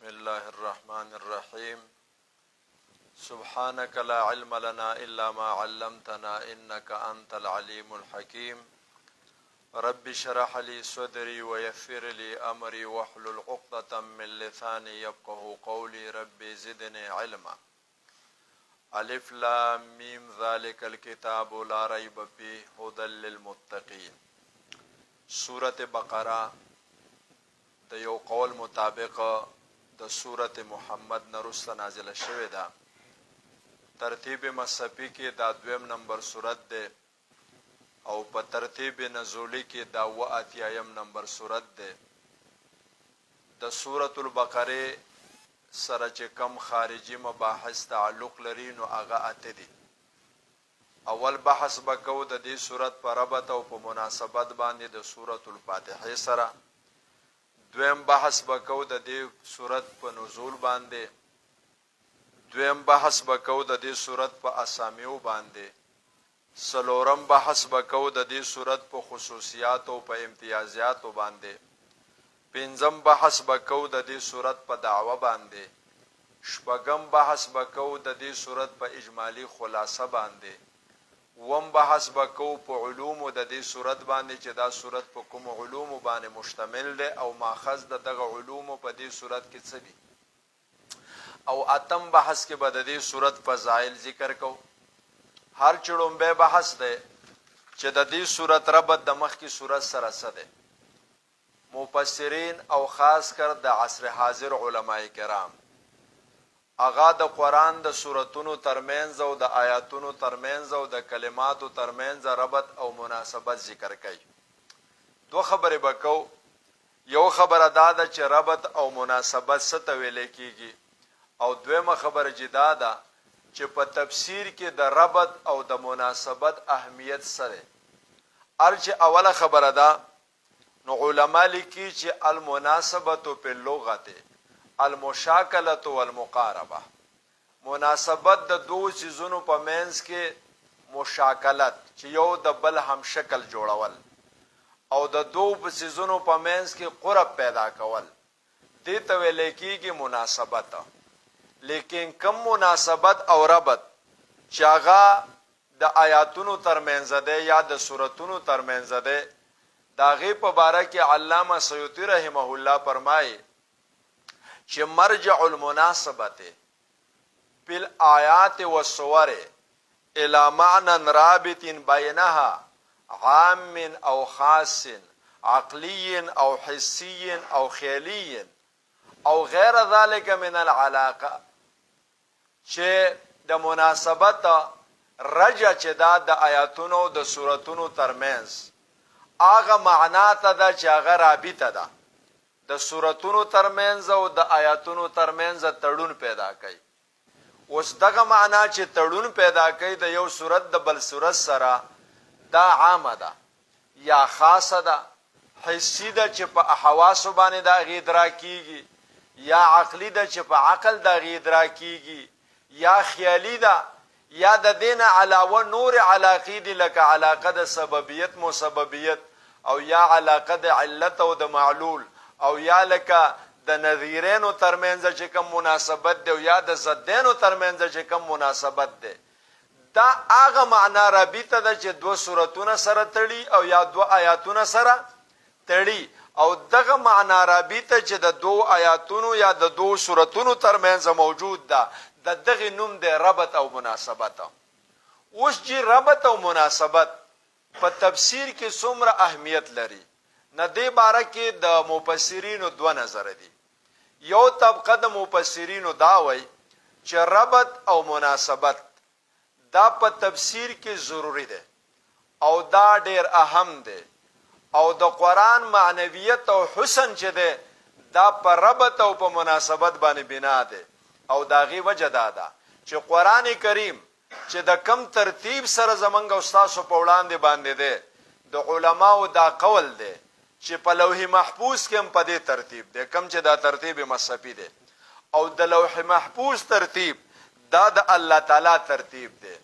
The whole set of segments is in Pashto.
الله الرحمن الرحيم سبحانك لا علم لنا إلا ما علمتنا إنك أنت العليم الحكيم رب اشرح لي صدري ويسر لي أمري واحلل عقدة من لساني يفقهوا قولي ربي زدني علما ألف لام ميم ذلك الكتاب لا ريب فيه هدى للمتقين سورة بقرة د یو قول مطابق د سورة محمد نرست نازله شوې ده. ترتیب مصحفی کې دا 2 نمبر سورت ده او په ترتیب نزولی کې دا 80 نمبر سورت ده. د سورة البقره سره چې کم خارجي مباحث تعلق لري نو هغه اته دي. اول بحث وکاو د دې سورت په ربط او په مناسبت باندې د سورة الفاتحه سره. دویم بحث وکاو د دې سورت په نزول باندې. دویم بحث وکاو د دې سورت په اسامیو باندې. څلورم بحث وکاو د دې سورت په خصوصیات او په امتیازات باندې. پنځم بحث وکاو د دې سورت په دعوه باندې. شپږم بحث وکاو د دې سورت په اجمالی خلاصه باندې. وم بحث وکاو په علوم د دې سورت باندې چې دا سورت په کوم علوم باندې مشتمل ده او ماخذ د دغه علوم په دې سورت کې څه دي. او اتم بحث کې به د دې سورت فضائل ذکر کو. هر چړومبه بحث ده چې د دې سورت ربط د مخ کی سورت سره څه ده. مفسرین او خاص کر د عصر حاضر علماء کرام اغا د قرآن د سورتونو ترمنځ او د آیاتونو ترمنځ او د کلماتو ترمنځ ربط او مناسبت ذکر کوي. دو خبرې وکاو. یو خبره دا ده چې ربط او مناسبت څه ته ویل کیږي او دویمه خبره چې دا ده چې په تفسیر کې د ربط او د مناسبت اهمیت سره. ارچ اوله خبره ده نو علما لیکي چې المناسبت فی اللغت المشاکلت والمقاربه. مناسبت د دو چیزونو په منځ کې مشاکلت چې یو د بل هم شکل جوړول او د دو چیزونو په منځ کې قرب پیدا کول دې ته ویل کېږي مناسبت. لیکن کم مناسبت او ربط چې هغه د آیاتونو ترمنځ ده یا د سورتونو ترمنځ ده دا غي په باره کې علامه سیوطی رحمه الله فرمایي چې مرجع المناسبت بالآیات والصور الى معنى رابط بينها عام او خاص عقلي او حسي او خيالي او غیر ذلك من العلاقه. چې د مناسبت رجع چې دا د آیاتونو د سورتونو ترمنځ هغه معنا ته ده چې هغه رابطه ده د سورتونو ترمنځ او د آیاتونو ترمنځ تړون پیدا کوي. اوس دغه معنا چې تړون پیدا کوي د یو سورت د بل سورت سره دا عامه ده یا خاصه ده. حسی ده چې په حواسو باندې دا غي ادراک کیږي یا عقلی ده چې په عقل دا غي ادراک کیږي یا خیالی ده یا د دین علاوه نور علاقې دي لکه علاقه د سببیت مسببیت او یا علاقه د علت او د معلول او یا لکه د نظیرینو ترمنځ چې کوم مناسبت دی او یا د ضدینو ترمنځ چې کوم مناسبت دی. دا هغه معنا رابطه ده چې دو سورتونه سره تړي او یا دو آیاتونه سره تړي او دغه معنا رابطه چې د دو آیاتونو یا د دو سورتونو ترمنځ موجود ده د دغه نوم دی ربط او مناسبت. اوس چې ربط او مناسبت په تفسیر کې څومره اهمیت لري نه دی باره کې د مفسرینو دو نظر دي. یو طبقه د مفسرینو دا وایي چې ربط او مناسبت دا په تفسیر کې ضروری ده او دا ډیر اهم ده او د قرآن معنویت او حسن چې ده دا په ربط او په مناسبت باندې بنا ده. او داغي وجه دا ده چې قرآن کریم چې د کم ترتیب سره زمنګ استاد په وړاندې باندې ده د علماو دا قول ده چې په لوح محفوظ کې هم په دې ترتیب ده کم چې دا ترتیب مصحفي ده او د لوح محفوظ ترتیب دا د الله تعالی ترتیب ده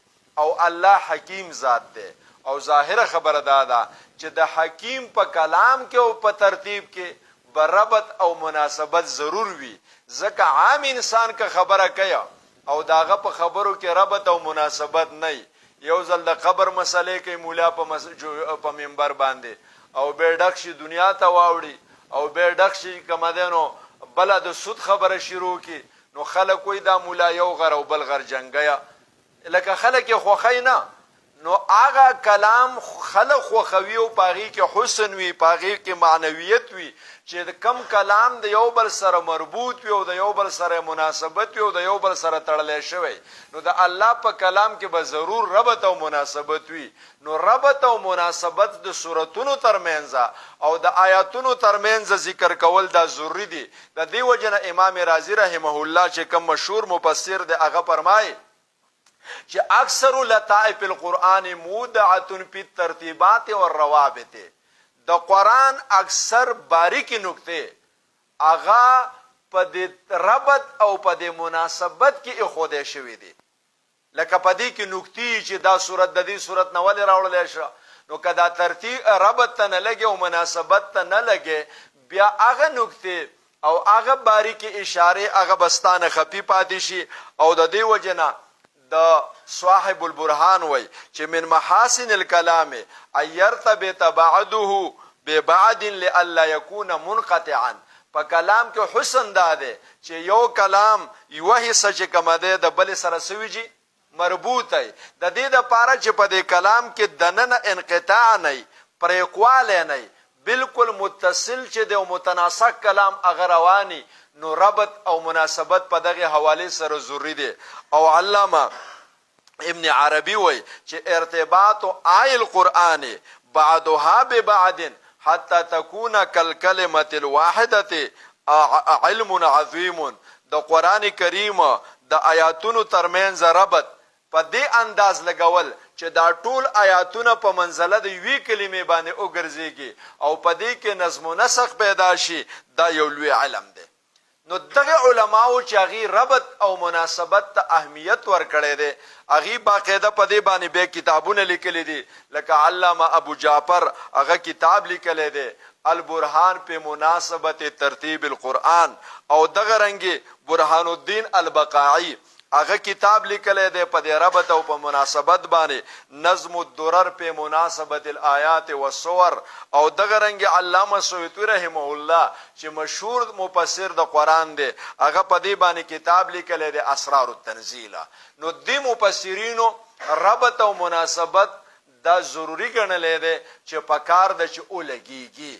او الله حکیم ذات ده او ظاهر خبره دا ده چې د حکیم په کلام کې او په ترتیب کې بربط او مناسبت ضرور وي ځکه عام انسان که خبره کوي او داغه په خبرو کې ربط او مناسبت نه یو ځل د قبر مسلې کې مولا په منبر باندې او به ډک شي دنیا ته واوړي او به ډک شي کمدنو بل د سود خبره شروع کی نو خلک وای دا مولا یو غر او بل غر جنگیا لکه خلک خوخی نه نو هغه کلام خلق خوخوي او پاغي کې حسن وي پاغي کې معنویت وي چې کم کلام د یو بل سره مربوط وي او د یو بل سره مناسبت وي او د یو بل سره تړلې شوی نو د الله په کلام کې به ضرور ربط او مناسبت وي نو ربط او مناسبت د سوراتونو ترمنځ او د آیاتونو ترمنځ ذکر کول دا ضروری دي د دې وجنه امام رازی رحمه الله چې کوم مشهور مفسر دی هغه فرمایي چې اکثر لطائف القرآن مودعه فی الترتیبات والروابط د قرآن اکثر باریکی نکته اغا په د ربط او په د مناسبت کې اخوده شوی دي لکه په دې کې نکتی چې دا صورت د دې صورت نه ولې راوړل شي نو کدا ترتیب ربط ته نه لګي او مناسبت ته نه لګي بیا هغه نکته او هغه باریکی اشاره هغه بستانه خفي پاتې شي او د دې وجنه د صاحب البرهان وای چې من محاسن الكلام ايرتب تبعده ببعد لالا يكون منقطعا په کلام کې حسن ده چې یو کلام یو حصہ چې کوم ده د بل سره سويږي مربوط دی د دې د پاره چې په دې کلام کې دننه انقطاع نه پرېکواله نه بالکل متصل چې د متناسق کلام اگر رواني نو ربط او مناسبت په دغه حواله سره ضروری دي او علامه ابن عربي وای چې ارتباط آی القرآن بعضها ببعض حتى تكون كالكلمه الواحده علم عظیم د قران کریم د آیاتونو ترمنځ ربط په دې انداز لګول چې دا ټول آیاتونه په منزله د یوې کلمې باندې وګرځيږي او په دې کې نظم و نسق پیدا شي دا یو لوی علم دی نو دغه علماو چې هغه ربط او مناسبت ته اهمیت ورکړي دي هغه باقاعده په دې باندې به کتابونه لیکلي دي لکه علامه ابو جعفر هغه کتاب لیکلی دی البرهان په مناسبت ترتیب القرآن او دغه رنګي برهان الدین البقاعی هغه کتاب لیکلی دی په دې ربط او په مناسبت باندې نظم الدرر په مناسبت الآیات والصور او دغه رنګ علامه سیوطی رحمه الله چې مشهور مفسر د قرآن دی هغه په دې باندې کتاب لیکلی دی اسرار التنزیل نو دې مفسرینو ربط او مناسبت دا ضروری ګڼلې دی چې په کار د چې ولګيږي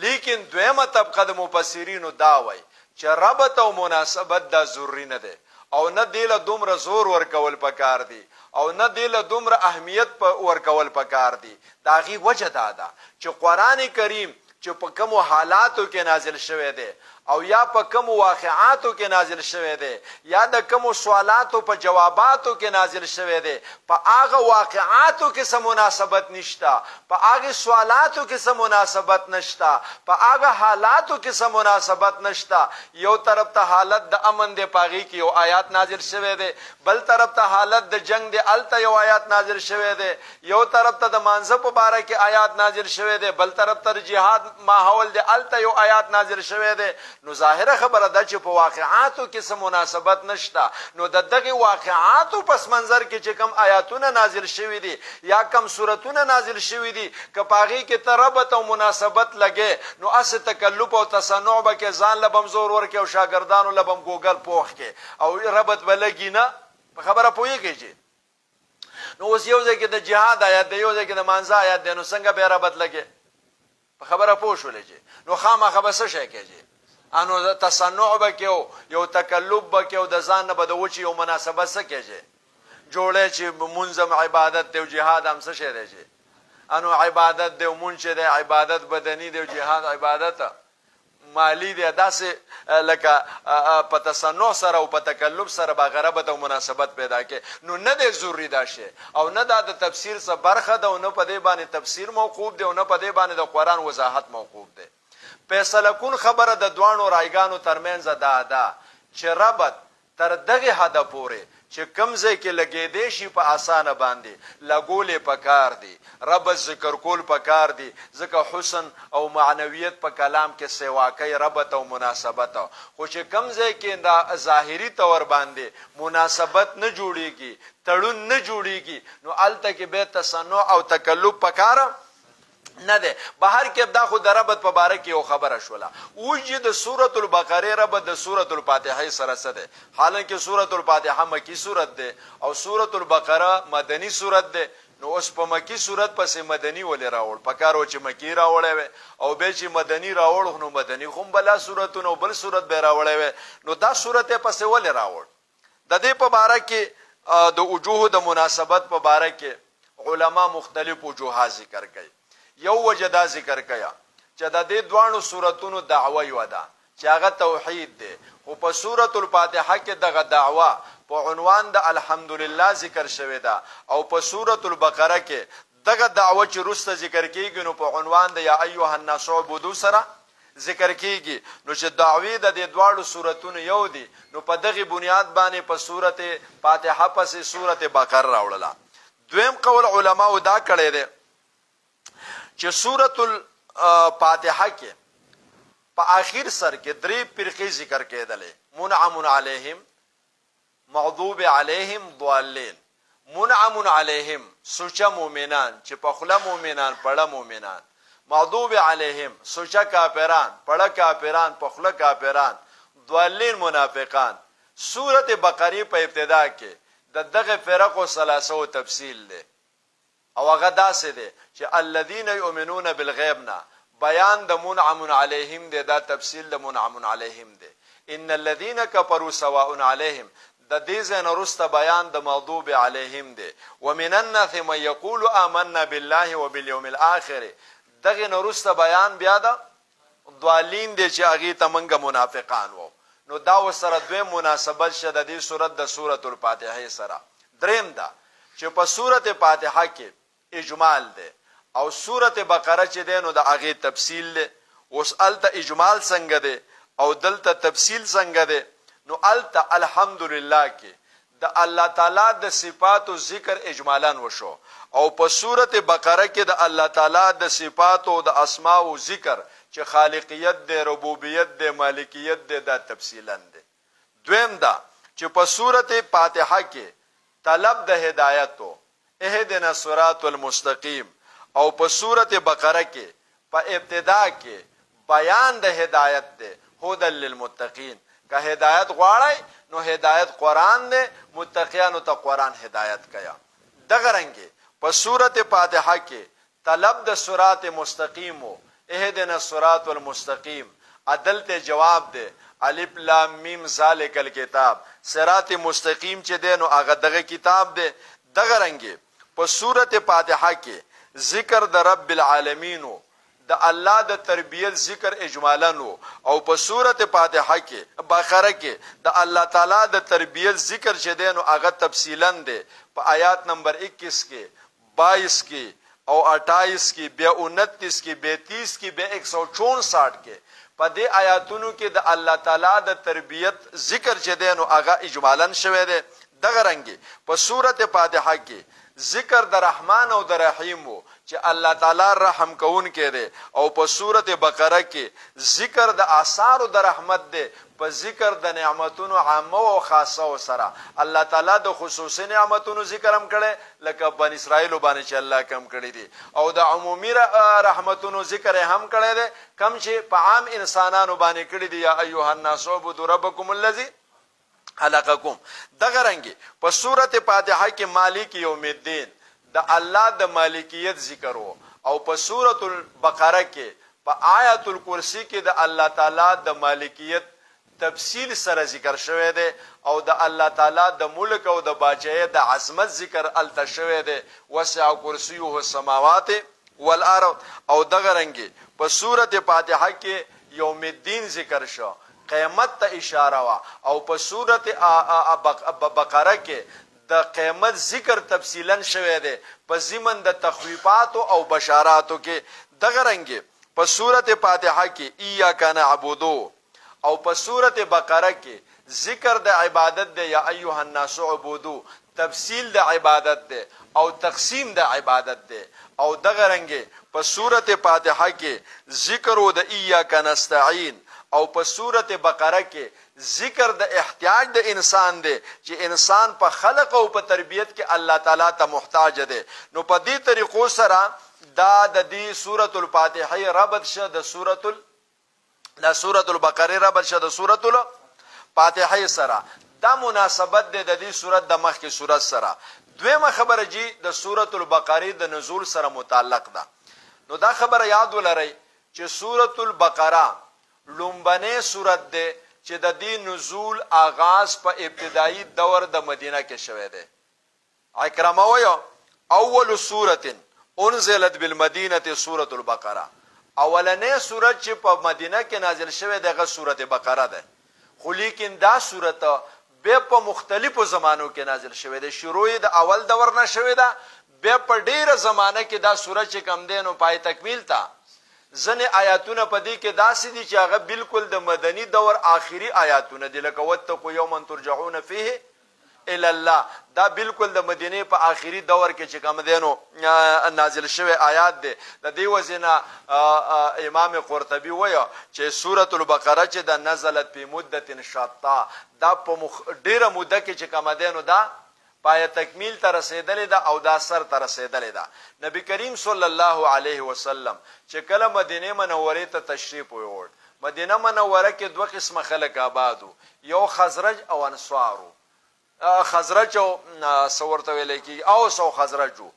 لیکن دویمه طبقه د مفسرینو دا وایي چې ربط او مناسبت دا ضروری نه دی او نه دیله دومره زور ورکول پکار دی او نه دیله دومره اهمیت ورکول پکار دی دا غي وجه ده چې قران کریم چې په کوم حالاتو کې نازل شوی دی او یا په کوم واقعاتو کې نازل شوی دی یا د کوم سوالاتو په جواباتو کې نازل شوی دی په هغه واقعاتو کې سم مناسبت نشتا په هغه سوالاتو کې سم مناسبت نشتا په هغه حالاتو کې سم مناسبت نشتا یو طرف ته حالت د امن دی پاغي کې یو آیات نازل شوی دی بل طرف ته حالت د جنگ دی الته یو آیات نازل شوی دی یو طرف ته د مانزه په باره کې آیات نازل شوی دی بل طرف ته جهاد ماحول دی الته یو آیات نازل شوی دی نو ظاهره خبره ده چې په واقعاتو کې سم مناسبت نشته نو دغه واقعاتو پس منظر کې چې کم آیاتونه نازل شوی دي یا کم سورتونه نازل شوی دي کپاغي کې تربط او مناسبت لګي نو اس تکلف او تصنع به کې ځان لبم زور ورکې او شاګردانو لبم ګوګل پوخ کې او ربط بلګي نه خبره پويږي نو اوس یو ځکه د جهاد آیات دی یو ځکه د مانزه آیات دی نو څنګه به ربط لګي خبره پوښولې نو خامخه به څه شي کېږي انو تصنع بکیو یو تکلف بکیو د ځان نه بده وچی یو مناسبت سکیږي جوړه چې منظم عبادت دی او جهاد هم څه شي دی انو عبادت دی او مونږ دی عبادت بدنی دی او جهاد عبادت مالی دی داسې لکه په تصنع سره او په تکلف سره به غربت او مناسبت پیدا کې نو نه دی ضروری دا شی او نه د تفسیر څخه برخه ده او نه په دې باندې تفسیر موقوف دی او نه په دې باندې د قرآن وضاحت موقوف دی فیصله کون خبره د دوانو رایګانو ترمنځ ده چې ربط تر دغه حد پورې چې کم ځای کې لګېدې شي په اسانه باندې لګولې پکار دي، رب ذکر کول پکار دي، ځکه حسن او معنویت په کلام کې سیوا کوي ربط او مناسبت. خو چې کم ځای کې دا ظاهري طور باندې مناسبت نه جوړیږي، تړون نه جوړیږي، نو الته کې به تصنع او تکلف پکاره نه ده. بهر کې دا خو د ربط په باره کې یو خبره شوله. اوجه د سورۃ البقره ربط د سورۃ الفاتحه سره څه ده؟ حالانکه سورۃ الفاتحه مکی سورۃ ده او سورۃ البقره مدنی سورۃ ده. نو اوس په مکی سورۃ پسې مدنی ولې راوړ؟ پکارو چې مکی راوړې او به چې مدنی راوړ نو مدنی هم بلا سورۃ نو بل سورۃ به راوړې. نو دا سورۃ پسې ولې راوړ؟ د دې په باره کې د وجوه د مناسبت په باره کې علما مختلف وجوهات ذکر کوي. یو وجه دا ذکر کیا چې د دې دوانو سوراتونو دعوه یو ده چې هغه توحید ده، خو په سورۃ الفاتحه کې دغه دعوه په عنوان د الحمدلله ذکر شوی ده او په سورۃ البقره کې دغه دعوه چې رسته ذکر کیږي نو په عنوان د یا ایها الناس اعبدوا سره ذکر کیږي. نو چې دعوی د دې دوانو سوراتونو یو دي نو په دغه بنیاد باندې په سورۃ فاتحه پسې سورۃ بقره راوړله. دویم قول علماء دا کړی دی چې سورۃ الفاتحه کې په آخر سر کې درې فرقې ذکر کېدلې: منعم علیهم، مغضوب علیهم، ضالین. منعم علیهم سوچا مؤمنان چې په خله مؤمنان پړه مؤمنان، مغضوب علیهم سوچا کافران پړه کافران په خله کافران، ضالین منافقان. سورۃ بقره په ابتدا کې دغه فرقو ثلاثه تفصیل ده او هغه داسې دی چې الذين يؤمنون بالغیب نه بیان د منعم علیهم دی، دا تفصیل د منعم علیهم دی. ان الذين كفروا سواء عليهم د دې ځای وروسته بیان د مغضوب علیهم دی. ومن الناس من يقول آمنا بالله وباليوم الاخر دغه وروسته بیان بیا د ضالین دی چې هغه ته منګه منافقان وو. نو دا وسره دوی مناسبت شته د دې سورۃ د سورۃ الفاتحه سره. دریم دا چې په سورۃ فاتحه کې اجمال ده او سورۃ بقره چې ده نو د هغه تفصیل ده. اوس الته اجمال څنګه ده او دلته تفصیل څنګه ده؟ نو الته الحمدلله کې د الله تعالی د صفات او ذکر اجمالاً وشو او په سورۃ بقره کې د الله تعالی د صفات او د اسماء او ذکر چې خالقیت ده، ربوبیت ده، مالکیت ده، دا تفصیلاً ده. دویم دا چې په سورۃ فاتحه کې طلب د هدایت او اهدنا الصراط المستقیم او په سورۃ بقره کې په ابتدا کې بیان د هدایت ده، هدى للمتقین. که هدایت غواړئ نو هدایت قرآن ده، متقیانو ته قرآن هدایت کیا. دغه رنګه په سورۃ فاتحه کې طلب د صراط مستقیم او اهدنا الصراط المستقیم عدلته جواب ده الف لام میم ذالک الکتاب. صراط مستقیم چې ده نو هغه دغه کتاب ده. دغه رنګه په سورۃ فاتحه کې ذکر د رب العالمین د الله د تربیت ذکر اجمالاً او په سورۃ فاتحه کې بقره کې د الله تعالی د تربیت ذکر چې دی نو هغه تفصیلاً دی په آیات نمبر 21 کې 22 کې او 28 کې بیا 29 کې بیا 30 کې بیا 164 کې په دې آیاتونو کې د الله تعالی د تربیت ذکر چې دی نو هغه اجمالاً شوی دی. دغه رنګه په سورۃ فاتحه کې ذکر د رحمان او د رحیم چې الله تعالی رحم کون کې دی او په سورۃ بقره کې ذکر د آثار د رحمت دی په ذکر د نعمتونو عامه او خاصه سره. الله تعالی د خصوصي نعمتونو ذکر هم کړي لکه بنی اسرائیل باندې چې الله کم کړي دي او د عمومي رحمتونو ذکر هم کړي دي کم چې په عام انسانانو باندې کړي دي. یا ایها الناس اعبدوا ربکم الذی خلقکم. دغه رنګي په سورۃ فاتحه کې مالک یوم الدین د الله د مالکیت ذکر او په سورۃ البقره کې په آیت الکرسی کې د الله تعالی د مالکیت تفصیل سره ذکر شوی دی او د الله تعالی د ملک او د بادشاہي د عظمت ذکر الته شوی دی. وسع کرسیه السماوات والارض. او دغه رنګي په سورۃ فاتحه کې یوم الدین ذکر شو، قیامت ته اشاره وا او په سورۃ بقره کې د قیامت ذکر تفصیلا شوی دی په ضمن د تخویفات او بشاراتو کې. دغه رنګه په سورۃ فاتحه کې ایاک نعبدو او په سورته بقره کې ذکر د عبادت دی یا ایها الناس عبودو تفصیل د عبادت دی او تقسیم د عبادت دی او دغه رنګه په سورته فاتحه کې ذکر او د ایاک نستعين او په سورته بقره کې ذکر د احتیاج د انسان دی چې انسان په خلق او په تربیت کې الله تعالی ته محتاج دی. نو په دې طریقو سره دا د دې سورۃ الفاتحه ربط شه د سورۃ البقره ربط شه د سورۃ الفاتحه سره. دا مناسبت دی د دې سورۃ د مخ کې سورۃ سره. دویمه خبره جی د سورۃ البقره د نزول سره متعلق ده. نو دا خبره یاد ولرئ چې سورۃ البقره لومبنه سورۃ ده چې د دې نزول آغاز په ابتدایي دور د مدینه کې شوه دی. اکرمه وایو اول سورۃ انزلت بالمدینه سورۃ البقره، اولنې سورۃ چې په مدینه کې نازل شوه دغه سورۃ بقره ده. خو لیکن دا سورۃ به په مختلفو زمانو کې نازل شوه ده. شروع د اول دور نه شوه ده، به په ډیره زمانه کې دا سورۃ چې کم دینو پای تکمیل تا. ځنې آیاتونه په دې کې داسې دي چې هغه بالکل د مدني دور آخري آیاتونه دي، لکه واتقوا یوما ترجعون فیه الی الله. دا بالکل د مدینه په آخري دور کې چې کوم دینو نازل شوی آیات دي. د دې وجنه امام قرطبي وایي چې سورۃ البقره چې د نزلت په مدت شتا، دا په ډیره مده کې چې کوم دینو دا پای تکمیل ته رسیدلې ده او دا سر ته رسیدلې ده. نبی کریم صلی الله علیه وسلم چې کله مدینه منوره ته تشریف ووړ، مدینه منوره کې دوه قسمه خلک آبادو، یو خزرج او انصارو. خزرج او سورته ویل کی او سو خزرجو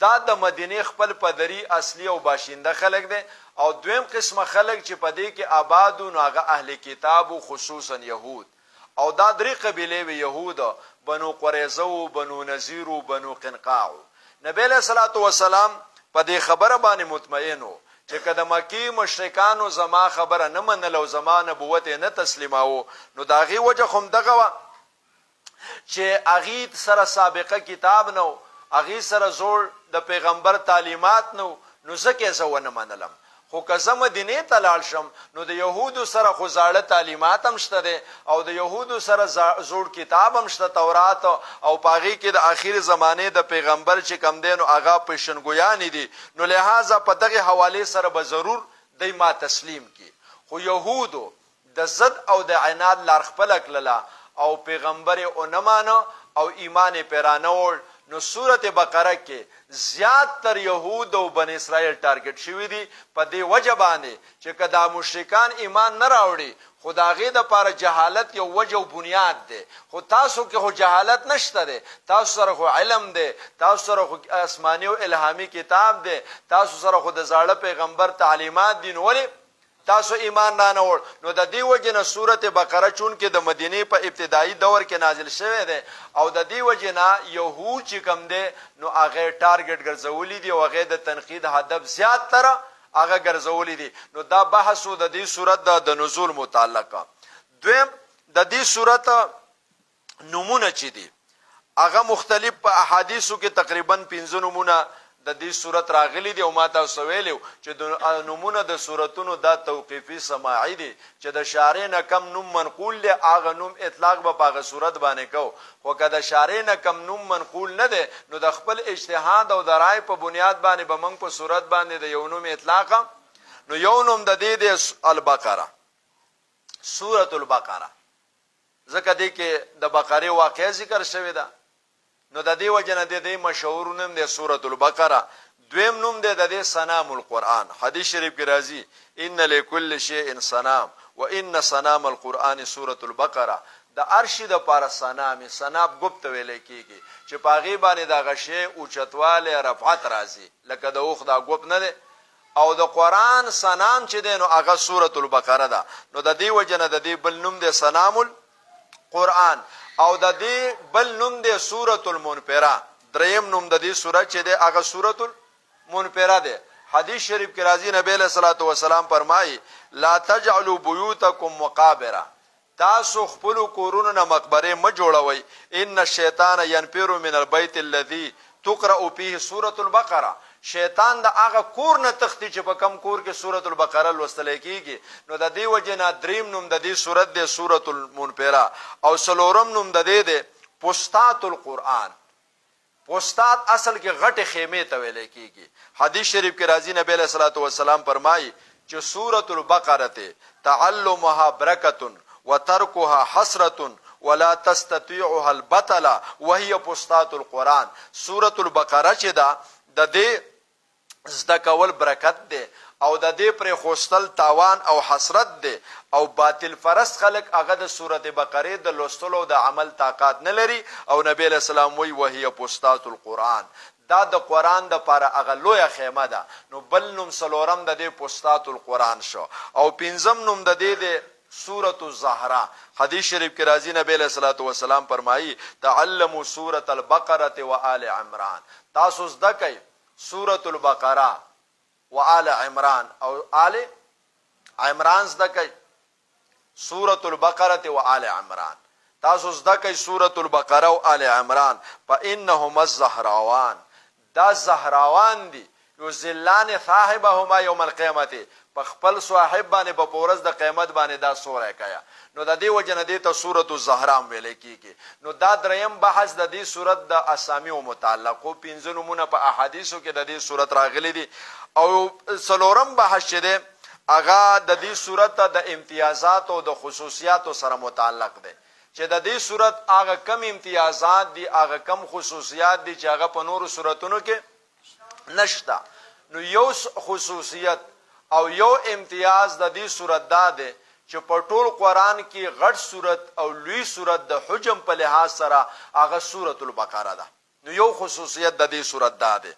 دا د مدینه خپل پدری اصلي او باشنده خلک دي. او دویم قسمه خلک چې په دې کې آبادو نو هغه اهل کتابو خصوصا يهود. او دا درې قبیله وی يهود، بنو قریظه او بنو نذیر او بنو قنقاع. نبی له صلوات و سلام په دې خبره باندې مطمئن وو چې کله مکی مشرکانو زما خبره نه منل او زما نبوت نه تسلیماو، نو داغي وجه هم دغه چې اغه سره سابقه کتاب نو، اغه سره زور د پیغمبر تعلیمات نو ځکه زونه منلم. خو که زه مدینه ته لاړ شم نو د یهودو سره خو زاړه تعلیمات هم شته دي او د یهودو سره زوړ کتاب هم شته، تورات، او پاغي کې د اخیر زمانه د پیغمبر چې کم دین او هغه پېشنګویان دي. نو لہذا په دغه حواله سره به ضرور دای ما تسلیم کی. خو یهودو د زد او د عناد لار خپل کړه او پیغمبر او نمانه او ایمان پیرانول. نو سورۃ بقره کې زیات تر یهود او بن اسرائیل ټارګټ شوی دي په دې وجه باندې چې کدا مشرکان ایمان نه راوړي خداغه د لپاره جهالت یو وجه او بنیاد ده. خو تاسو کې خو جهالت نشته ده، تاسو سره خو علم ده، تاسو سره خو آسماني او الهامي کتاب ده، تاسو سره خو د زاړه پیغمبر تعلیمات دي. ولی تاسو ایمان نه اور؟ نو د دې وجنه سورۃ بقره چون کې د مدینه په ابتدایي دور کې نازل شوه ده او د دې وجنه يهود چې کم ده نو هغه ټارګټ ګرځولې دي او هغه د تنقید هدف زیات تر هغه ګرځولې دي. نو دا بحث د دې سورۃ د نزول متعلقه. دویم د دې سورۃ نمونه چي دي هغه مختلف په احادیثو کې تقریبا 15 نمونه د دې صورت راغلي دي او ما تاسو ویلو چې د نمونه د صورتونو دا توقیفي سماعي دي چې د شارع نه کم نوم منقول له اغه نوم اطلاق به پاغه صورت باندې کو. خو کله شارع نه کم نوم منقول نه ده نو د خپل اجتهاد او د رائے په بنیاد باندې به موږ په صورت باندې د یو نوم اطلاق. نو یو نوم د دې د البقره، سورۃ البقره، ځکه دې کې د بقره واقعي ذکر شوی ده. نو د دې وجنه د دې مشهور نوم د سورۃ البقره. دویم نوم د دې صنام القرآن. حدیث شریف کې راځي ان لكل شيء صنام وان صنام القرآن سورۃ البقره. د ارشد د پاره صناب گفت ویل کیږي چې پاغي باندې د غشي او چتواله رفعت راځي، لکه د اوخ دا گفت نه ده. او د قرآن صنام چې دینو هغه سورۃ البقره ده. نو د دې وجنه د دې بل نوم د صنام القرآن او د دې بل نوم د سورۃ المنفره. دریم نوم د دې سورۃ چې ده هغه سورۃ المنفره ده. حدیث شریف کې راځي نبی له صلوات و سلام فرمایي لا تجعلوا بيوتكم مقابر، تاسو خپل کورونو نه مقبره م جوړوي. ان الشیطان ينفر من البيت الذي تقرأ فيه سورۃ البقره، شیطان د هغه کور نه تختی چې په کم کور کې سورۃ البقره لوستل کیږي. نو د دې وجه نه دریم نوم د دې سورۃ د سورۃ المنفره او څلورم نوم د دې د پوستات القرآن. پوستات اصل کې غټه خیمه ته ویل کیږي. حدیث شریف کې راځي نبی علیہ الصلوۃ والسلام فرمایي چې سورۃ البقره ته تعلمها برکۃ وترکها حسرۃ ولا تستطيعها البطل وهي پوستات القرآن. سورۃ البقره چې دا د دې زده کول برکت دی او د دې پر خوستل تاوان او حسرت دی او باطل فرست خلق هغه د سورۃ بقره د لوستلو د عمل طاقت نه لري او نبی علیہ السلام وی وهي پوستات القرآن. دا د قرآن د پاره هغه لویه خیمه ده. نو بل نوم څلورم د دې پوستات القرآن شو او پنځم نوم د دې د سورۃ الزهرا. حدیث شریف کې راځي نبی علیہ الصلوۃ والسلام فرمایي تعلموا سورۃ البقره وآل عمران. تاسو زده کئ سورۃ البقره وآل عمران او آل عمران زده کئ سورۃ البقره وآل عمران. تاسو زده کئ سورۃ البقره او آل عمران فانهما الزهراوان. دا زهراوان دي یذلان صاحبهما یوم القیامه. په خپل صاحب باندې په پورز د قیامت باندې دا سورې کیا. نو د دې وجه نه دې ته سورۃ الزهرا ویل کیږي. نو دا دریم بحث د دې سورۃ د اسامی او متعلقو پنځه نمونه په احادیثو کې د دې سورۃ راغلي دي او څلورم بحث چې ده هغه د دې سورۃ د امتیازات او د خصوصیات سره متعلق ده چې د دې سورۃ هغه کم امتیازات دي هغه کم خصوصیات دي چې هغه په نورو سوراتونو کې نشته. نو یو خصوصیت او یو امتیاز د دې سورۃ ده چې په ټول قرآن کې غټ سورۃ او لوی سورۃ د حجم په لحاظ سره هغه سورۃ البقره ده. نو یو خصوصیت د دې سورۃ ده.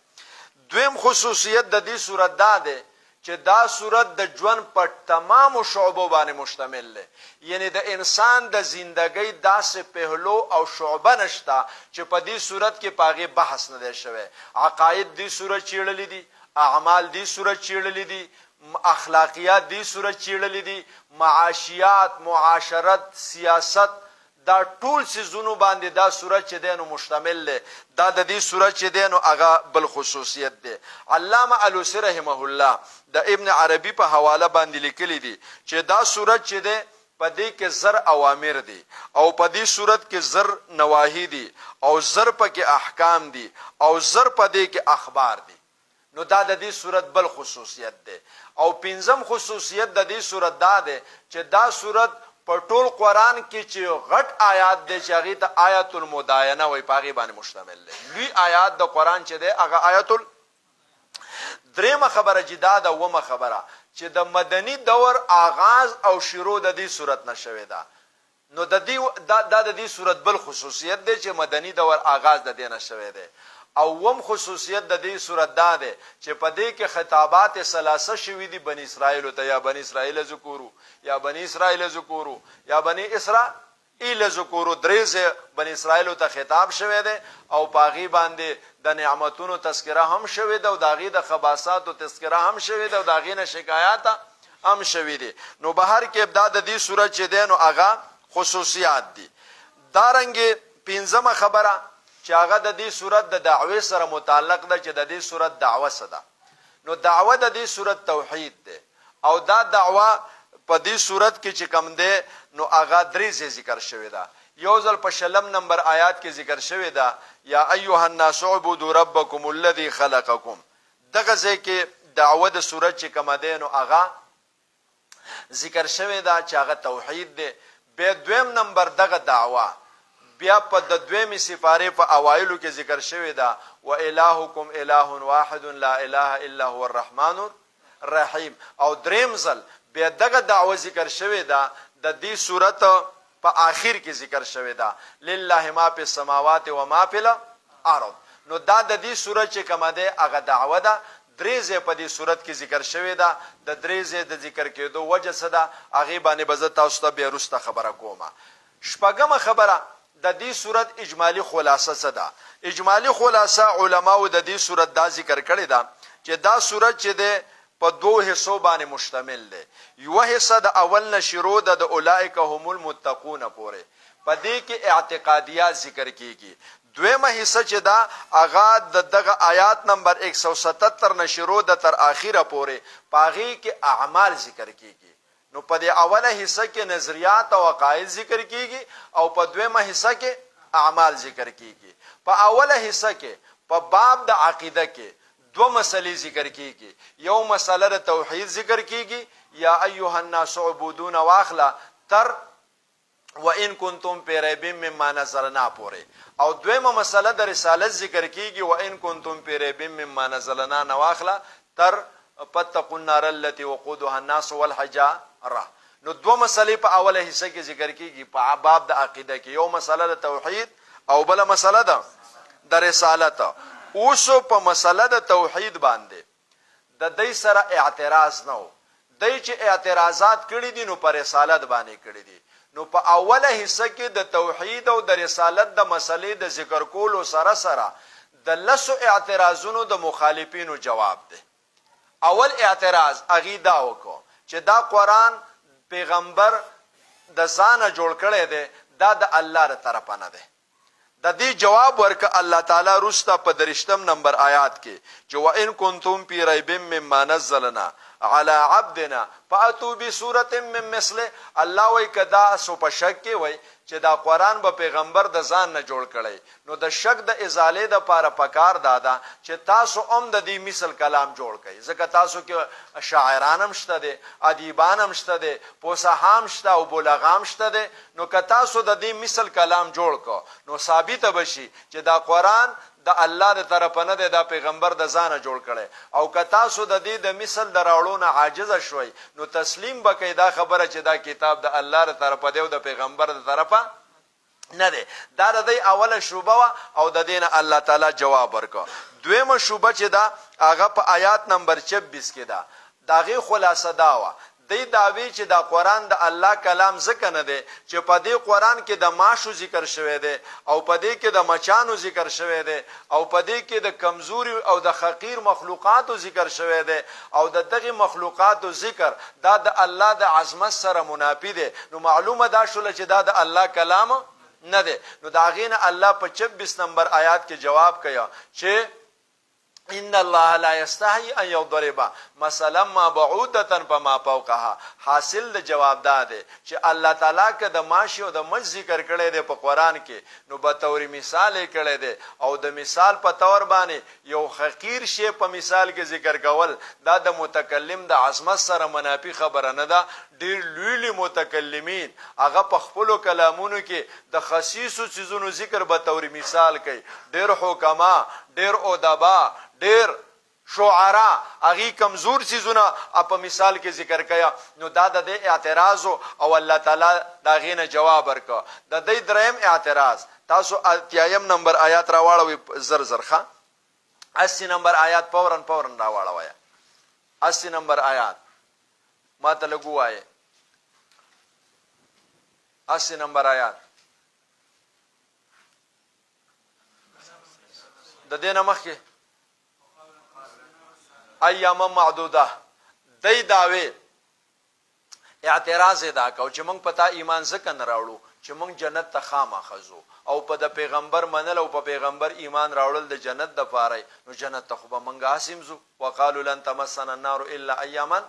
دویم خصوصیت د دې سورۃ ده چې دا سورۃ د ژوند په تمامو شعبو باندې مشتمل ده. یعنی د انسان د زندګۍ داسې پهلو او شعبه نشته چې په دې سورۃ کې پاغه بحث نه دی شوی. عقاید دې سورۃ چیړلې دي، اعمال دې سورۃ چیړلې دي، اخلاقیات دې سورۃ چیړلې دي، معاشیات، معاشرت، سیاست، دا ټول سيزونو باندې دا سورۃ چې دینو مشتمل ده. دا د دې سورۃ چې دینو هغه بل خصوصیت ده. علامه علوسی رحمه الله د ابن عربی په حواله باندې لیکلی دي چې دا سورۃ چې ده په دې کې زر اوامر دي او په دې سورۃ کې زر نواهی دي او زر پکې احکام دي او زر په دې کې اخبار دي. نو دا د دې سورۃ بل خصوصیت ده. او پنځم خصوصیت د دې سورۃ ده چې دا سورۃ په ټول قرآن کې چې غټ آیات دي چې هغه ته آیت المداینه وای پاغي باندې مشتمل دي. لوی آیات د قرآن چې ده هغه آیت دریمه خبره جدا ده. ومه خبره چې د مدني دور آغاز او شروع د دې سورۃ نشوي ده. نو د دې سورۃ بل خصوصیت ده چې مدني دور آغاز د دې نشوي ده. او وم خصوصیت د دې سورۃ ده چې په دې کې خطابات ثلاثه شوي دي بنی اسرائیل ته، یا بنی اسرائیل ذکورو یا بنی اسرائیل ذکورو یا بنی اسرائیل ذکورو. درې بنی اسرائیل ته خطاب شوی دی او پاغي باندې د نعمتونو تذکرہ هم شوی دی او داغي د خباثات او تذکرہ هم شوی دی او داغي نه شکایات هم شوی دی. نو بهر کې ابتدا د دې سورۃ چې دی نو هغه خصوصیات دي. دارنګ پنځمه خبره چې هغه د دې سورۃ د دعوی سره متعلق ده چې د دې سورۃ دعوه څه ده. نو دعوه د دې سورۃ توحید ده او دا دعوه په دې سورۃ کې چې کم ده نو هغه درې ذکر شوی ده. یو ځل په شلم نمبر آیات کې ذکر شوی ده یا ایها الناس اعبدوا ربکم الذی خلقکم. دغه ځکه دعوه د سورۃ چې کم ده نو هغه ذکر شوی ده چې هغه توحید ده. به دویم نمبر دغه دعوه بیا په د دویمې سپارې په اوایلو کې ذکر شوی ده و الهکم اله واحد لا اله الا هو الرحمن الرحیم. او دریم ځل بیا دغه دعوه ذکر شوی ده د دې سورۃ په آخر کې ذکر شوی ده لله ما فی السماوات و ما فی الارض. نو دا د دې سورۃ چې کومه ده هغه دعوه ده. درې ځای په دې سورۃ کې ذکر شوی ده. د درې ځای د ذکر کېدو وجه څه ده هغه باندې به زه تاسو ته بیا وروسته خبره کوم. شپږمه خبره د دې سورۃ اجمالی خلاصه څه ده. اجمالی خلاصه علماو د دې سورۃ دا ذکر کړی ده چې دا سورۃ چې ده په دوه حصو باندې مشتمل ده. یو حصہ د اول نه شروع د اولئک هم المتقون پورې په دې کې اعتقادیات ذکر کیږي. دویمه حصہ چې دا هغه دغه آیات نمبر 177 نه شروع د تر اخره پورې پاغي کې اعمال ذکر کیږي. نو په دې اوله حصہ کې نظریات او عقاید ذکر کیږي او په دویمه حصہ کې اعمال ذکر کیږي. په اوله حصہ کې په باب د عقیده کې دو مسلې ذکر کیږي. یو مسله د توحید ذکر کیږي یا ایها الناس عبودون واخلا تر وان کنتم فی ریب مما نزلنا پورې او دویمه مسله د رسالت ذکر کیږي وان کنتم فی ریب مما نزلنا نواخلا تر فتقوا النار التي وقودها الناس والحجاره. نو دو مسلې په اوله حصہ کې ذکر کیږي په باب د عقیده کې. یو مسله د توحید او بل مسله د رسالت. اوس په مسله د توحید باندې د دې سره اعتراض نه و. دای چې اعتراضات کړي دي نو پر رسالت باندې کړي دي. نو په اوله حصہ کې د توحید او د رسالت د مسلې د ذکر کولو سره سره د لسو اعتراضونو د مخالفینو جواب دی. اول اعتراض اغي دا وکړو چې دا قرآن پیغمبر د ځانه جوړ کړی دی دا د الله تر طرفه نه دی. د دې جواب ورک الله تعالی رستا په 3 نمبر آیات کې چې وان کنتم فی ریب مما نزلنا على عبدنا فاتوا بسوره من مثله. الله وای کدا سو په شک کې وای چې دا قرآن به پیغمبر د ځان نه جوړ کړي نو د شک د ازاله د پاره پکار دادا چې تاسو هم د دې مثل کلام جوړ کړئ. ځکه تاسو کې شاعران هم شته دي، ادیبان هم شته دي، پوهام شته او بلغام شته دي. نو که تاسو د دې مثل کلام جوړ کو نو ثابت بشي چې دا قرآن د الله د طرفه نه دی، دا پیغمبر د ځانه جوړ کړي. او که تاسو د دې د مثل دراوړو عاجز شوي نو تسلیم بکې دا خبره چې دا کتاب د الله تر طرفه دی او د پیغمبر د طرفه نه دی. دا د دې اوله شوبه او د دین الله تعالی جواب ورکړ. دویمه شوبه چې دا هغه په آیات نمبر 26 کې دا داغه خلاصه دا و. دی داوی چې دا قرآن د الله کلام ځکه نه دی چې په دې قرآن کې د ماشو ذکر شوی دی او په دې کې د مچانو ذکر شوی دی او په دې کې د کمزوري او د حقیر مخلوقاتو ذکر شوی دی او د دغه مخلوقاتو ذکر دا د الله د عظمت سره منافی دی. نو معلومه دا شول چې دا د الله کلام نه دی. نو دا غینه الله په 26 نمبر آیات کې جواب کیا چې ان الله لا يستحي ان يضرب مثلا ما بعوده فما فوقها. حاصل د جواب داده چې الله تعالی که د ماشي او د مج ذکر کړي دی په قران کې نو به توري مثال کړي دی او د مثال په تور باندې یو حقیر شی په مثال کې ذکر کول دا د متکلم د عظمت سره منافي خبره نه ده. ډیر لوی متکلمین هغه په خپل کلامونو کې د خصیصو چیزونو ذکر به توري مثال کوي. ډیر حکما، ډیر ادبا، ډیر شعرا اغي کمزور چیزونه په مثال کې ذکر کیا. نو دا د اعتراض او الله تعالی دا غینه جواب ورکړه. د دې دریم اعتراض تاسو اتیایم نمبر آیات راواړوي زر زرخه 80 نمبر آیات فورن راواړوي. 80 نمبر آیات ما ته لګوای 80 نمبر آیات د دې نه مخکې ایام معدوده دای داوی اعتراض دا کو چې مونږ پتا ایمان ځکه نه راوړو چې مونږ جنت ته خامخزو او په د پیغمبر منل او په پیغمبر ایمان راوړل د جنت د پاره. نو جنت ته خو به مونږ حاسمزو. وقالو لن تمسنا النار الا ایاما.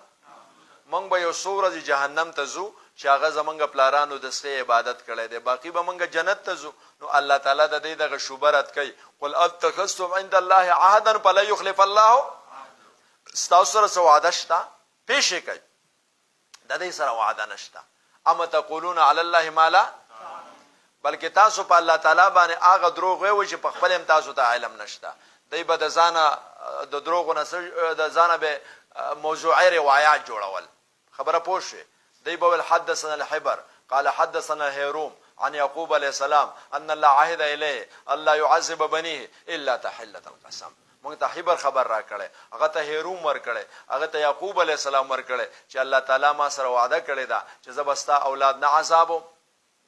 مونږ به یو سورج جهنم ته زو چې هغه زمونږ پلارانو د سه عبادت کړي دي باقی به مونږ جنت ته زو. نو الله تعالی د دې دغه شوبرت کوي قل اتخذتم عند الله عهدا فلا يخلف الله. استاسو سره وعده شته پیش کوي د دې سره وعده نشته. اما تقولون علی الله ما لا، بلکې تاسو په الله تعالی باندې هغه دروغ وایي چې په خپل هم تاسو ته علم نشته. دی به د ځانه د دروغ نه د ځانه به موضوعي روایت جوړول. خبره پوه شئ. دی به حدثنا الحبر قال حدثنا هيروم عن يعقوب عليه السلام ان الله عهد اليه الله يعذب بنيه الا تحله القسم. مونږ ته حبر خبر را کړي، هغه ته هيروم ور کړي، هغه ته يعقوب عليه السلام ور کړي چې الله تعالی ما سره وعده کړی دا چې زبستا اولاد نه عذابو.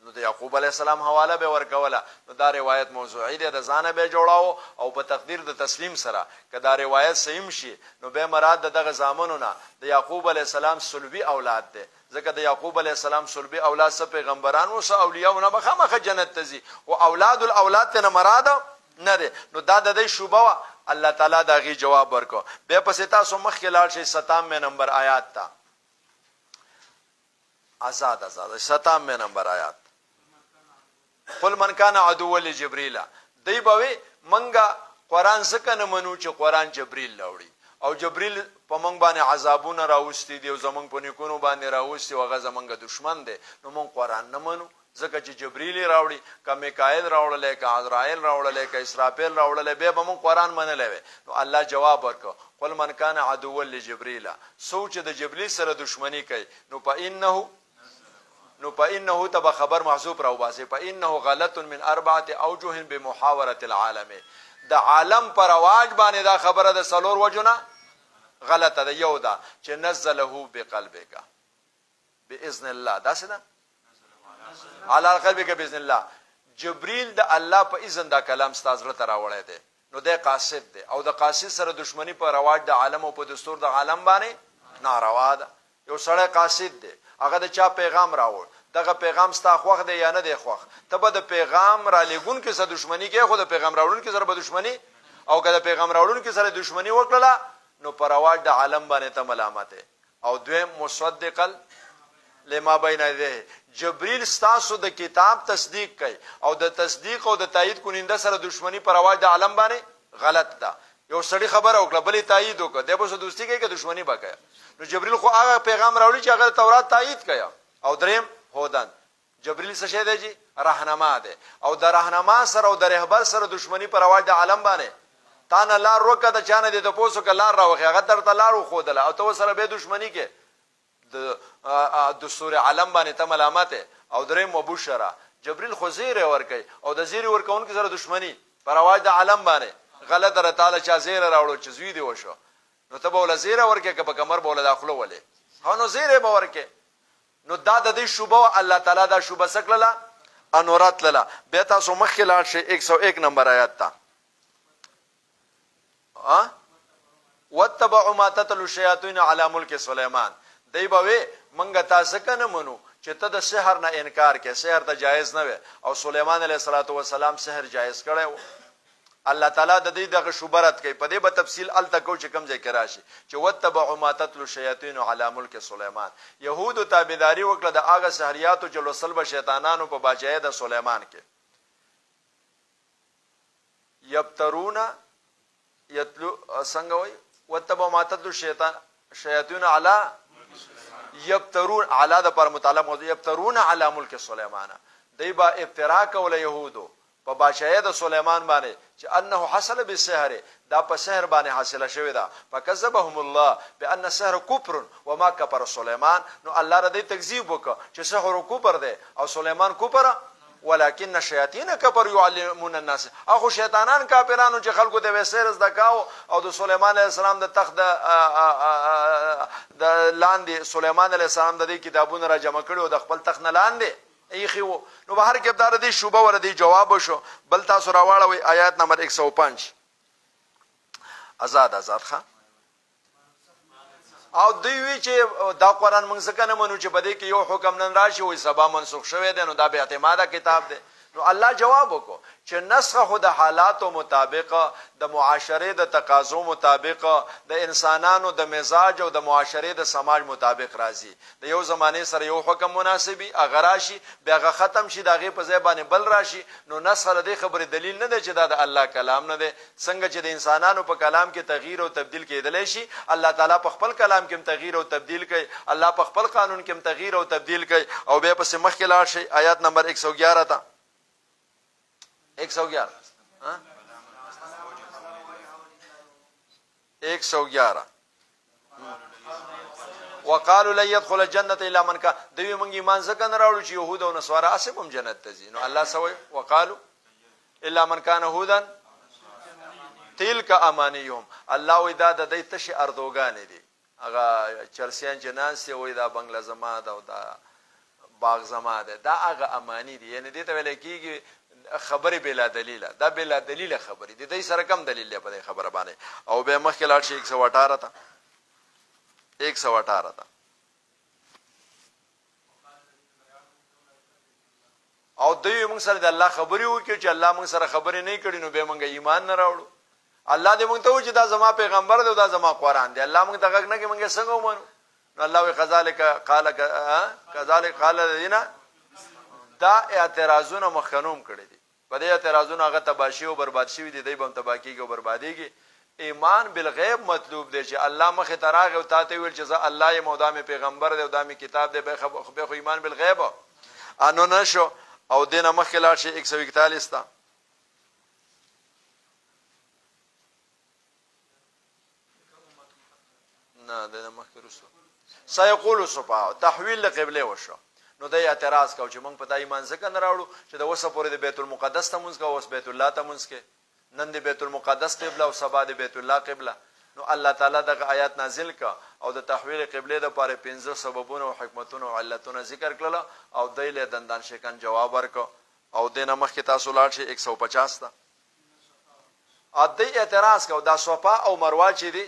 نو د یعقوب یعقوب علیه السلام حواله به ورکوله. نو دا روایت موضوعی دی، د ځانه به جوړاو او په تقدیر د تسلیم سره که دا روایت صحیح شي نو به مراد دغه زامنو نه د یعقوب علیه السلام صلبي اولاد دی، ځکه د یعقوب علیه السلام صلبي اولاد څه پیغمبران او څه اولیاء نه بخامخه جنت ته ځي، او اولاد الاولاد ته نه مراد نه دی. نو دا د دې شوبه وا، الله تعالی دا غي جواب ورکو. بیا پسې تاسو مخکې لاړ شئ 97 نمبر آیات ته، آزاد 97 نمبر آیات. قل من کان عدو لجبريل، دی بوي منګه قران څخه نه منو چې قران جبريل راوړي او جبريل په منګ باندې عذابونه راوستي دي او زمنګ په نیکونو باندې راوستي او هغه زمنګ دشمن دي، نو مونږ قران نه منو ځکه چې جبريل راوړي، که میکائیل راوړل، که عزرائیل راوړل، که اسرافیل راوړل، به مونږ قران منلې وي. نو الله جواب ورکړ قل من کان عدو لجبريل، سوچ د جبريل سره دشمنی کوي نو فإنه تبا خبر محذوف راو باسي فإنه غلط من 4 اوجه بمحاورة العالم، د عالم پر واج باندې دا خبره د سلور وجونه غلطه ده. یو دا چې نزله بقلبک باذن الله، دا څه ده على قلبک باذن الله، جبريل د الله په اذن دا کلام ستاسو ته راوړی دی، نو د قاصد دی او د قاصد سره دشمنی په رواج د عالم او په دستور د عالم باندې ناروا ده. یو سړی قاصد دی، هغه د چا پیغام راوړ، دغه پیغام ستا خوښ دی یا نه دی خوښ، ته به د پیغام را لګون کې سره دشمنی کې، خو د پیغام راوړون کې سره به دشمنی، او که د پیغام راوړون کې سره دشمنی وکړه نو پر رواج د عالم باندې ته ملامت. او دویم مصدقل لما بین یدیه، جبريل ستاسو د کتاب تصدیق کوي او د تصدیق او د تایید کونینده سره دشمنی پر رواج د عالم باندې غلط ده. یو سړی خبره وکړه بلې تایید وکړه، د به سره دوستی کوي که دشمنی وکړي، نو جبريل خو هغه پیغام راوړي چې هغه تورات تایید کړي. او دریم هودن، جبريل څه شی دی جی؟ راهنما دی، او د راهنما سره او د رهبر سره دشمنی پر رواج د عالم باندې تا نه لار روکه د چانه دې ته پوسو که لار راوخي، هغه درته لار وښودله او ته سره به دشمنی کې د دستور عالم باندې ته ملامت. او دریم مبشره، جبريل خو زیره ورکي او د زیره ورکون کې سره دشمنی پر رواج د عالم باندې غلط را تعالی چا زیره راوړو چې زوی دی وشو، نو ته به ول زیره ورکه که په کمر بوله داخله ولې ها، نو زیره به ورکه. نو دا د دې شوبه الله تعالی دا شوبه سکلله انورات للا. بیا تاسو مخکې لاړ شئ 101 نمبر آیات ته، واتبعوا ما تتلو الشیاطین علی ملک سلیمان، دی به منګه تاسو کنه منو چې ته د سحر نه انکار کې، سحر ته جایز نه وي او سليمان علیه السلام سحر جایز کړو. الله تعالی د دې دغه شوبرت کوي، په دې به تفصیل ال تکو چې کم ځای کې راشي چې واتبعوا ما تتلو الشیاطین علی ملک سلیمان، يهود تابعداري وکړه د هغه سحریاتو چې لوسل به شیطانانو په بچای د سلیمان کې. یبترون یتلو څنګه وای واتبعوا ما تتلو الشیاطین علی، یبترون علی د پر متعلق موضوع، یبترون علی ملک سلیمان، دی با ابتراء کوله يهودو په بادشاہي د سليمان باندې چې انه حصل بالسحر، دا په سحر باندې حاصله شوی دا، فکذبهم الله بان السحر كفر وما كفر سليمان، نو الله ردی تکذیب وکړه چې سحر کفر دی او سليمان کفر، ولكن الشياطين كفروا يعلمون الناس، اخو شیطانان کافرانو چې خلکو د وسیر زدکاو او د سليمان عليه السلام د تخت د لاندې سليمان عليه السلام د دې کتابونه را جمع کړو د خپل تخت نه لاندې ایخو. نو بهر کې ابدار دي شوبه ور دي جواب شو. بل تاسو راواړوي آیات نمبر 105 آزاد ښه. او دوی وی چې دا قران موږ څنګه نه منو چې بده کې یو حکم نن راشي وي سبا منسوخ شوی دی، نو دا به اعتماده کتاب دی. نو الله جواب وکړو چې نسخه خو د حالاتو مطابق، د معاشره د تقاضو مطابق، د انسانانو د مزاج او د معاشره د سماج مطابق راځي. د یو زمانه سره یو حکم مناسبي اگر راشي بیا ختم شي دغه په ځای باندې بل راشي، نو نسخه د خبره دلیل نه دی چې دا د الله کلام نه دی. څنګه چې د انسانانو په کلام کې تغییر او تبديل کېدلی شي، الله تعالی په خپل کلام کې تغییر او تبديل کوي، الله په خپل قانون کې تغییر او تبديل کوي. او بیا پس مخکې لاړ شي آیات نمبر 111 ته 111 وقالوا لن يدخل الجنه الا من كان، دوی مونږ ایمان ځکه نه راوړو چې يهود او نصارا اسبم جنت ته ځي. نو الله سوي وقالوا الا من كان هودا تلك امانيهم، الله وې دا د دې تشي اردوګان دي، هغه چرسیان جناس وې دا بنگلا زما دا باغ زما ده دا هغه امانی دي یعنی دې ته ویل کېږي خبرې بلا دلیله دا بلا دلیله خبرې دي دې سره کم دلیل دی په دې خبره باندې او به مخکې لاړ شي 118 ته 118 ته او دوی موږ سره د الله خبرې وکړي چې الله موږ سره خبرې نه کړي نو به موږ ایمان نه راوړو الله دې موږ ته وایي چې دا زما پیغمبر دی او دا زما قرآن دی الله موږ ته غږ نه کوي موږ څنګه ومنو نو الله وی کذالک قال الذين دا اعتراضونه مخنوم کړي دي په دې اعتراضونه هغه تباشی او برباد شي دي دوی به تباکیږي او بربادیږي ایمان بالغیب مطلوب دی چې الله مخه تراغه او تاته ویل چې الله یې مودامه پیغمبر دی او دامه کتاب دی به خو ایمان بالغیب انو نشو او دینه مخه لاړ شي 141 تا نه دینه مخه رسو سيقول سبحانه تحویل قبله وشو نو دای اعتراض کاو چې موږ په دای ایمان څنګه نه راوړو چې د وسه پورې د بیت المقدس ته مونږ کوو اوس بیت الله ته مونږ کې نن د بیت المقدس قبله او سبا د بیت الله قبله نو الله تعالی دغه آیات نازل کا او د تحویل قبله د لپاره 15 سببونه او حکمتونه او علتونه ذکر کړل او دای له دندان شکن جواب ورکو او دینه مخ کې تاسو لاړ شي 150 تا ا دې اعتراض کاو دا صفا او مروه چې دي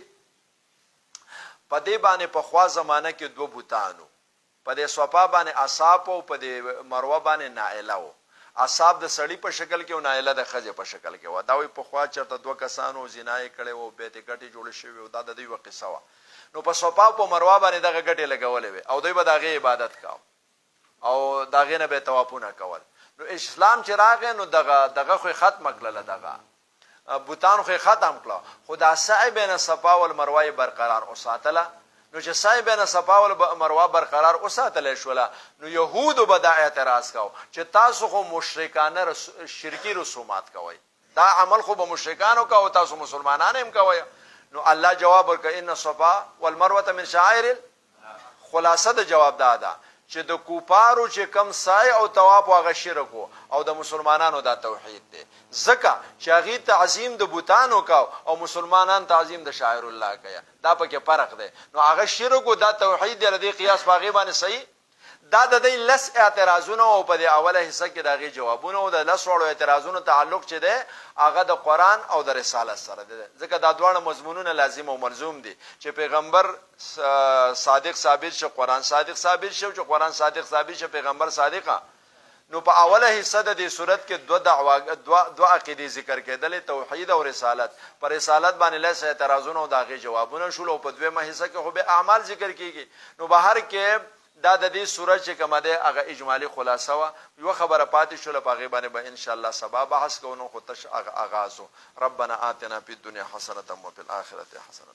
په دې باندې په خوا زمانہ کې دوه بوتانو په دې صفا باندې اصحاب او په دې مروه باندې نائله وو اصحاب د سړی په شکل کې او نائله د خځه په شکل کې و دا وي په خوا چرته دوه کسانو زنای کړي وو بیت ګټي جوړ شوی او دا د دوی وقصه و نو په صفا په مروه باندې دغه ګټي لګولې وي او دوی به دغه عبادت کاو او دغه نه به توافونه کول نو اسلام چې راغی نو دغه خو ختم کړل دغه بوتان خو ختم کړه خدا سعی بین صفا او مروه برقرار اوساتله نو چې سعی بین صفا او مروه برقرار اوساتله شولا نو يهودو به دا اعتراض کاو چې تاسو خو مشرکانه شرکی رسومات کوي دا عمل خو به مشرکانو کوي تاسو مسلمانانو هم کوي نو الله جواب ورکړ ان الصفا والمروه من شعائر خلاصه د جواب دا چې د کوپارو چې کم سای او طواف واغ شرکو او د مسلمانانو دا توحید دی ځکه چې هغه تعظیم د بوتانو کا او مسلمانان تعظیم د شاعر الله کیا دا پکې فرق دی نو هغه شرکو دا توحید دی ردی قیاس باغی باندې صحیح دا د دې لس اعتراضونه او په اوله حصہ کې دغه جوابونه او د لس وړو اعتراضونو تعلق چې دی هغه د قران او د رسالت سره دی ځکه دا دوه مضمونونه لازم او ملزوم دي چې پیغمبر صادق ثابت شو قران صادق ثابت شو چې قران صادق ثابت شو پیغمبر صادقه نو په اوله حصہ د دې صورت کې دوه عقیدې ذکر کېدل توحید او رسالت پر رسالت باندې لس اعتراضونه او دغه جوابونه شول او په دویمه حصہ کې خو به اعمال ذکر کیږي نو بهر کې دا د دې سورج چې کومه ده هغه اجمالی خلاصه وا یو خبره پاتې شول په غیبه باندې به ان شاء الله سبا بحث کوو نو خو تش اغازو ربنا آتنا فی الدنيا حسنه وفي الاخره حسنه